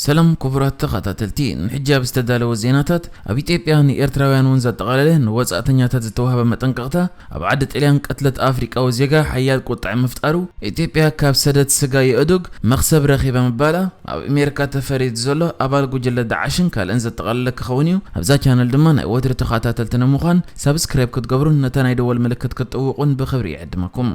سلام كبرات تخاتلتي نحجاب استدالو زيناتات اب ኢትዮጵያ ኤርትራውያን ወንዝ አጠቃለለን ወጻተኛታት ዝተወሃበ መጠንቀቅታ ኣብ ዓዲ ጣልያን ቀትለት አፍሪካዊ ዜጋ ሓያል ቁጣዕ መፍጣሩ ኢትዮጵያ ካብ ሰደት ስጋ የእዱግ መክሰብ ረኺበ መባላ ኣብ አሜሪካ ተፈሪድ ዘሎ አባል ጉጅለ ዳዕሽን ካልእን ዘጠቃለለ ክኸውን እዩ ኣብዛ ቻነል ድማ ናይ ወትሪ ተኸታተልትና ምዃን ሰብስክራይብ ክትገብሩ ነታ ናይ ደወል ምልክት ክትጥውቁን ብኽብሪ ይዕድመኩም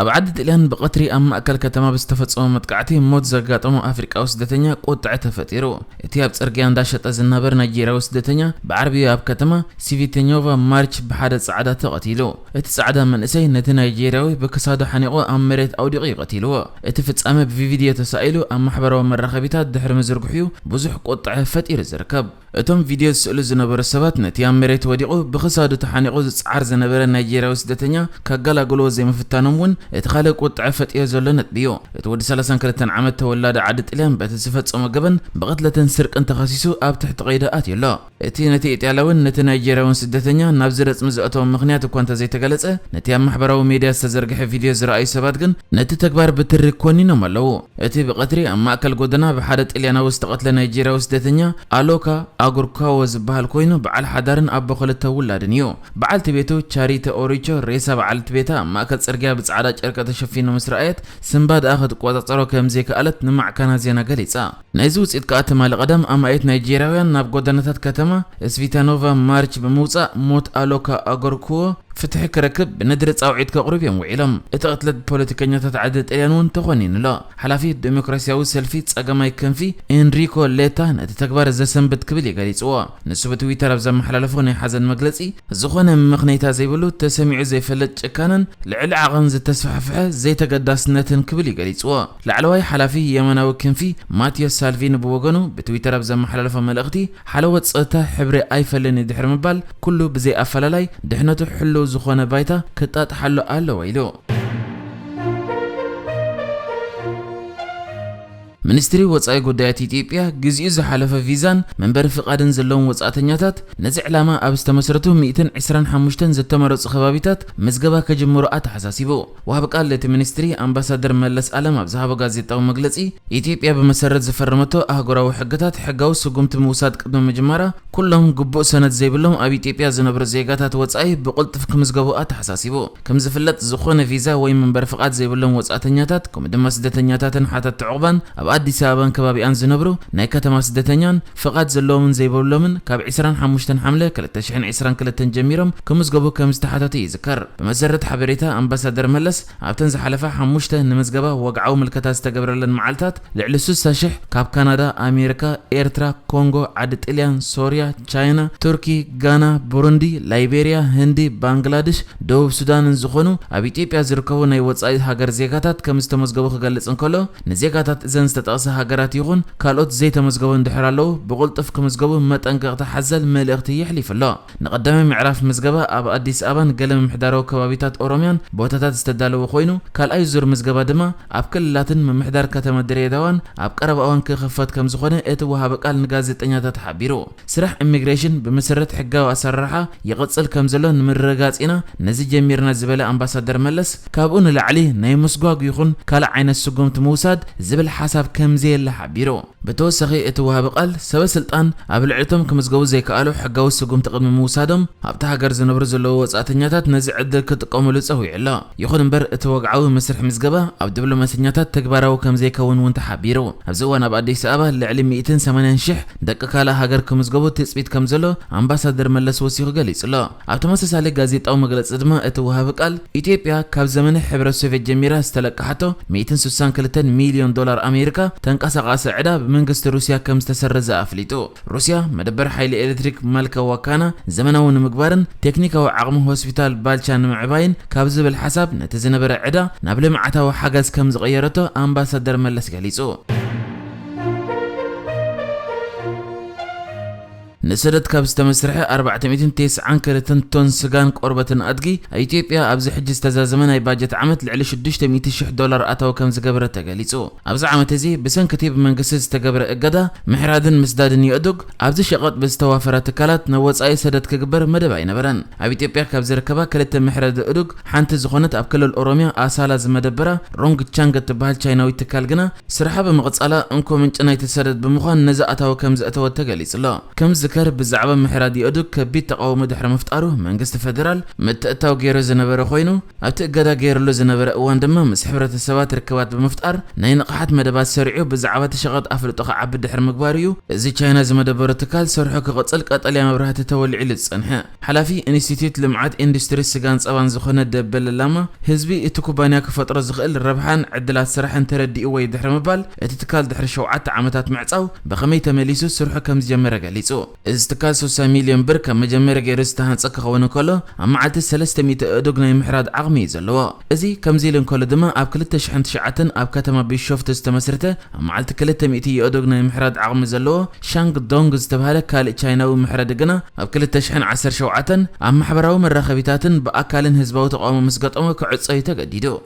ኣብ ዓዲ ጣልያን በቀትሪ ኣብ ማእከል ከተማ ብዝተፈጸመ መጥቃዕቲ ሞት ዘጋጠሙ አፍሪካዊ ስደተኛ ቁጣዕ ተፈጢሩ እቲ ኣብ ጽርግያ እንዳሸጠ ዝነበረ ናይጄሪያዊ ስደተኛ ብዓረብያ ኣብ ከተማ ሲቪቴኞቫ ማርች ብሓደ ጻዕዳ ተቐቲሉ እቲ ጻዕዳ መንእሰይ ነቲ ናይጄሪያዊ ብክሳዱ ሓኒቑ ኣብ መሬት ኣውዲቑ ይቐቲልዎ እቲ ፍጻመ ብቪድዮ ተሳኢሉ ኣብ ማሕበራዊ መራኸቢታት ድሕሪ ምዝርግሑ ብዙሕ ቁጣዕ ፈጢሩ ዝርከብ እቶም ቪድዮ ዝስእሉ ዝነበሩ ሰባት ነቲ ኣብ መሬት ወዲቑ ብክሳዱ ተሓኒቑ ዝጻዓር ዝነበረ ናይጄሪያዊ ስደተኛ ከጋላግልዎ ዘይምፍታኖም እውን እቲ ካልእ ቁጣዕ ፈጢሩ ዘሎ ነጥብዮ እቲ ወዲ 32 ዓመት ተወላዲ ዓዲ ጣልያን በቲ ዝፈጸመ ገበን ብቕትለትን ስርቅን ተኸሲሱ ኣብ ትሕቲ ቀይዲ ኣትየሎ እቲ ነቲ ኢጣልያውን ነቲ ናይጄሪያውን ስደተኛ ናብ ዝረጽሚ ዘእተዎም ምኽንያት እኳ እንተዘይተገለጸ ነቲ ኣብ ማሕበራዊ ሚድያ ዝተዘርግሐ ቪድዮ ዝረኣዩ ሰባት ግን ነቲ ተግባር ብትሪ ኮኒኖም ኣለዉ እቲ ብቐትሪ ኣብ ማእከል ጎደና ብሓደ ጣልያናዊ ዝተቐትለ ናይጄሪያዊ ስደተኛ ኣሎካ አጉርካዎ ዝበሃል ኮይኑ በዓል ሓዳርን ኣቦ ክልተ ውላድን እዩ በዓልቲ ቤቱ ቻሪተ ኦሪቾ ሬሳ በዓልቲ ቤታ ማእከል ጽርግያ ብጻዕዳ ጨርቂ ተሸፊኑ ምስራኣየት ስምባድ ኣኸት ቆጻጸሮ ከም ዘይከኣለት ንማዕከና ዜና ገሊጻ ናይዚ ውፅኢት ከዓ ትማሊ ቀደም ኣማኤት ናይጄሪያውያን ናብ ጎደናታት ከተማ ስቪታኖቫ ማርች ብምውፃእ ሞት ኣሎካ አጉርካዎ ፍትሕ ክረክብ ብነድሪ ጻውዒት ከቕርብ እዮም ውዒሎም እቲ ቅትለት ፖለቲከኛታት ዓዲ ጣልያን እውን ተኾኒኑሎ ሓላፊ ዲሞክራሲያዊ ሰልፊ ጸገማይ ክንፊ ኤንሪኮ ሌታ ነቲ ተግባር ዘሰንብት ክብል ይገሊጽዎ ንሱ በትዊተር ኣብ ዘመሓላለፎ ናይ ሓዘን መግለጺ ዝኾነ ምኽንያታ ዘይብሉ ተሰሚዑ ዘይፈለጥ ጭካነን ልዕሊ ዓቐን ዝተስፋሕፍሐ ዘይተገዳስነትን ክብል ይገሊጽዎ ላዕለዋይ ሓላፊ የመናዊ ክንፊ ማቲዮስ ሳልቪኒ ብወገኑ በትዊተር ኣብ ዘመሓላለፎ መልእኽቲ ሓለወት ጸጥታ ሕብሪ ኣይፈለኒ ድሕሪ ምባል ኩሉ ብዘይ ኣፈላላይ ድሕነቱ ሕሉ ዝኾነ ባይታ ክጣጥሓሎ ኣለዎ ኢሉ ሚኒስትሪ ወጻኢ ጉዳያት ኢትዮጵያ ግዝኡ ዝሓለፈ ቪዛን መንበሪ ፍቃድን ዘለዎም ወጻተኛታት ነዚ ዕላማ ኣብ ዝተመስረቱ 125 ዝተመረጹ ከባቢታት ምዝገባ ከጅምሩ ኣተሓሳሲቡ ወሃብ ቃል እቲ ሚኒስትሪ ኣምባሳደር መለስ ዓለም ኣብ ዝሃቦ ጋዜጣዊ መግለጺ ኢትዮጵያ ብመሰረት ዝፈረመቶ ኣህጉራዊ ሕግታት ሕጋዊ ስጉምቲ ምውሳድ ቅድሚ ምጅማራ ኩሎም ግቡእ ሰነድ ዘይብሎም ኣብ ኢትዮጵያ ዝነብሩ ዜጋታት ወጻኢ ብቁልጥፍ ክምዝገቡ ኣተሓሳሲቡ ከም ዝፍለጥ ዝኾነ ቪዛ ወይ መንበሪ ፍቃድ ዘይብሎም ወጻተኛታት ከም ድማ ስደተኛታትን ሓተት ዕቁባን ኣብ አዲስ አበባን ከባቢያን ዝነብሩ ናይ ከተማ ስደተኛን ፍቃድ ዘለዎምን ዘይብሎምን ካብ 25 ሐምለ 2022 ጀሚሮም ከምዝገቡ ከም ዝተሓተቱ ይዝከር በመሰረት ሓበሬታ ኣምባሳደር መለስ ኣብተን ዝሓለፈ 5 ንምዝገባ ወግዓዊ ምልከታ ዝተገብረለን መዓልታት ልዕሊ 30,000 ካብ ካናዳ ኣሜሪካ ኤርትራ ኮንጎ ዓዲ ጣልያን ሶሪያ ቻይና ቱርኪ ጋና ቡሩንዲ ላይቤሪያ ህንዲ ባንግላዴሽ ደቡብ ሱዳንን ዝኾኑ ኣብ ኢትዮጵያ ዝርከቡ ናይ ወጻኢ ሃገር ዜጋታት ከም ዝተመዝገቡ ክገልጽ እንከሎ ንዜጋታት እዘን ተጠቅሰ ሃገራት ይኹን ካልኦት ዘይተመዝገቡ እንድሕር ኣለዉ ብቁልጥፍ ክምዝገቡ መጠንቀቕታ ሓዘል መልእኽቲ ይሕሊፍሎ ንቀዳመ ምዕራፍ ምዝገባ ኣብ አዲስ አበባን ገለ ምምሕዳራዊ ከባቢታት ኦሮሚያን ቦታታት ዝተዳለወ ኮይኑ ካልኣይ ዙር ምዝገባ ድማ ኣብ ክልላትን ምምሕዳር ከተማ ድሬዳዋን ኣብ ቀረባ እዋን ክኽፈት ከም ዝኾነ እቲ ወሃብ ቃል ንጋዜጠኛታት ሓቢሩ ስራሕ ኢሚግሬሽን ብመሰረት ሕጋዊ ኣሰራርሓ ይቕጽል ከም ዘሎ ንምርግጋጽ ኢና ነዚ ጀሚርና ዝበለ ኣምባሳደር መለስ ካብኡ ንላዕሊ ናይ ምስጓግ ይኹን ካልእ ዓይነት ስጉምቲ ምውሳድ ዝብል ሓሳብ ከምዘየለ ሓቢሩ በተወሰኺ እቲ ወሃብ ቃል ሰበስልጣን ኣብ ልዕልቶም ክምዝገቡ ዘይከኣሉ ሕጋዊ ስጉምቲ ቅድሚ ምውሳዶም ኣብቲ ሃገር ዝነብሩ ዘለዉ ወጻተኛታት ነዚ ዕድል ክጥቀሙሉ ጸዊዑሎ ይኹን እምበር እቲ ወግዓዊ መስርሕ ምዝገባ ኣብ ዲፕሎማስኛታት ተግባራዊ ከምዘይከውን እውን ተሓቢሩ ኣብዚ እዋን ኣብ አዲስ አበባ ልዕሊ 180,000 ደቂ ካልእ ሃገር ክምዝገቡ ትፅቢት ከም ዘሎ ኣምባሳደር መለስ ወሲኹ ገሊጹሎ ኣብ ተመሳሳሊ ጋዜጣዊ መግለጺ ድማ እቲ ወሃብ ቃል ኢትዮጵያ ካብ ዘመነ ሕብረት ሶቪየት ጀሚራ ዝተለቅሓቶ 162 ሚልዮን ዶላር ኣሜሪካ ተንቀሳቃሲ ዕዳ ብመንግስቲ ሩስያ ከም ዝተሰረዘ ኣፍሊጡ ሩስያ መደበር ሓይሊ ኤሌክትሪክ መልከ ዋካና ዘመናዊ ንምግባርን ቴክኒካዊ ዓቕሚ ሆስፒታል ባልቻ ንምዕባይን ካብ ዝብል ሓሳብ ነቲ ዝነበረ ዕዳ ናብ ልምዓታዊ ሓገዝ ከም ዝቀየረቶ ኣምባሳደር መለስ ገሊጹ نسدت كاب استمسرح 492 طن سجان قربة أدقي إثيوبيا أبز حج استزازمن أي باجت عمت لعلى $600,000 أتوا كم زجبرة تجليسو أبز عمت زي بسن كتيب من قصص تجبر الجدا محرادن مسدادن يأدق أبز شقات بستوافرات كالات نوص أي سدت كجبر مدبعين بران أبي إثيوبيا كاب زركبا كلت محراد أدق حنت زخونت أبكل الأوروميا أسالة زمدبرة رونج تشانج تبهال تشايناوي تكالجنا سرحب مقصالة أنكم من جنايت السدد بمخان نزأ أتوا كم زأتوا تجليس لا كم ذكر بالزعبة محرادي أدق كبيت تقاوم دحر مفتقره منجست فدرال متأتاو غير زنبر خوينو أبتقدا غير لو زنبر أوان دمم مسحبرة السوات ركبات بمفتقر نين قحت مدبات سرعيو بزعبة شغط أفلطخ عبد دحر مقباريو زي تشاينا زمدبر تكال سرحو كقصلك أطليا مبرهات تولي علص أنها حلافي انستيتيوت لمعات اندستري سجان صوان زخونة دبل لاما حزبي اتكوبانيا كفترة زغل ربحان عدلات سرحن تردي وي دحر مبال اتتكال دحر شوعات عامتات معصاو بخمي تمليسو سرحو كم جمره غليصو استكال 3 مليون بر كم مجمره غيرستهان صك خونه كله معلت 300 ادوغناي محراد عقمي زلوا ازي كم زيلن كله دما اب 2009 اب كتما بيشوفت استمسرته معلت 200 ادوغناي محراد عقمي زلوا شانغ دونغ استبهاله كال تشايناوي محراد غنا اب 2017 ام محبراو مراخبيتاتن باكالن حزباو تقوم مسقطمو كعصي تقديدو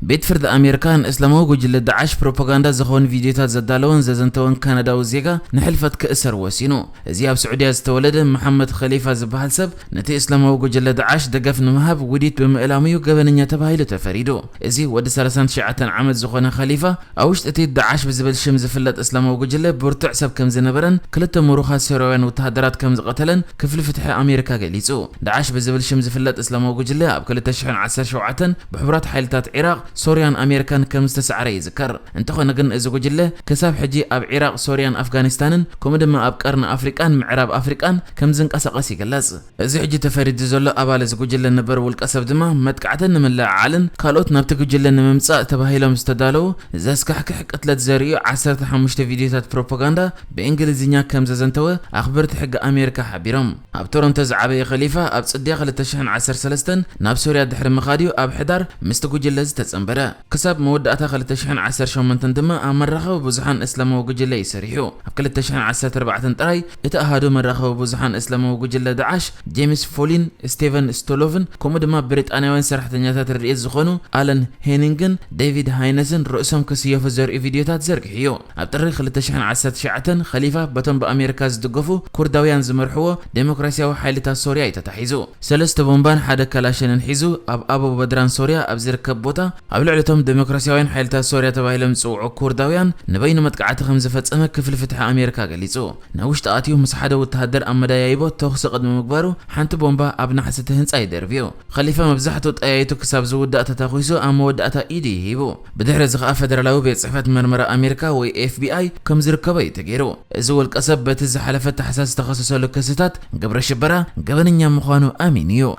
بيت فرد أمريكان إسلامو جل داعش بروباغندا زخون فيديوهات زدالون زنتون كندا وزيغا نحلفت كأسر وسينو زياب سعودية استولد محمد خليفة زبهال سب نتي إسلامو جل داعش دقف نمهب وديت بمقلاميو قبنية تبايلو تفريدو زي ود سلسان شيعة عمد زخون خليفة أوش تتي داعش بزبل شمز فلت إسلامو جل برتع سب كم زنبرن كلتا مروخات سيروان وتهدرات كم قتلن كفل فتح أمريكا قليسو داعش بزبل شمز فلت إسلامو جل أب كلتا شحن 10 شوعة بحبرات حيلتات عراق سوريان أمريكان كم استسعري ذكر انتخو نجن إزوجله كسب حجي أب عراق سوريان أفغانستان كومدما أب قرن أفريقان معراب أفريقان كم زنك أسقسي جلاس إذا حجي تفريد زولا أبال إزوجله نبر والكسب دما متقعدن من لا علن قالوت نبتكوجله نممصاء تباهيلهم استدالو زاسك حك قتلت زريو 15 فيديوهات بروباغندا بإنجليزية كم زنتوا أخبرت حق أمريكا حبيرم أب تورنتو زعبي خليفة أب صديق 2013 ناب سوريا دحر مخاديو أب حدار مستكوجله تتصنبر كسب مودأتا 2018 دما مرخو بوزحان اسلامو وجله يسريحو اب 2014 طراي اتاهادو مرخو بوزحان اسلامو وجله داعش جيمس فولين ستيفن ستولوفن كومدما بريطانياوين سرحتنياتات رئيس زخونو آلن هينينغن ديفيد هاينسن رؤسهم كسيف زرق فيديوهات زرقحيو اب طريق 2019 خليفة بتم بامريكا زدقفو كرداويان زمرحو ديمقراسياوي حيلتا سوريا يتتحيزو سلسته بومبان حدا كلاشن حيزو ابو بدران سوريا اب زركب بوتا أبلعتهم ديمقراسيين حيلتا سوريا تبايلم صوع كرداويان نبين متقعت خمس فتسمة كفل فتح أمريكا قليصو نوش تأتيو مسحدة وتهدر أما دايبو توخس قدم مقبارو حنت بومبا أبنا حستهن سايدر فيو خليفة مبزحتو تأيتو كساب زود داتا تاخويسو أما وداتا إيدي هيبو بدحر زغاء فدرالاو بيت صحفة مرمرة أمريكا و FBI كم زركبي تغيرو زول القصب بتز حلفة حساس تخصصو لكسيتات قبر الشبرة قبل مخوانو آمينيو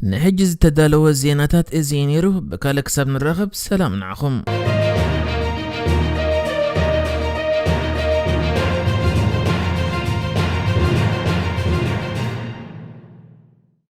نحجز تدالو الزيناتات ازينيرو بكالك ساب نرغب سلام نعخم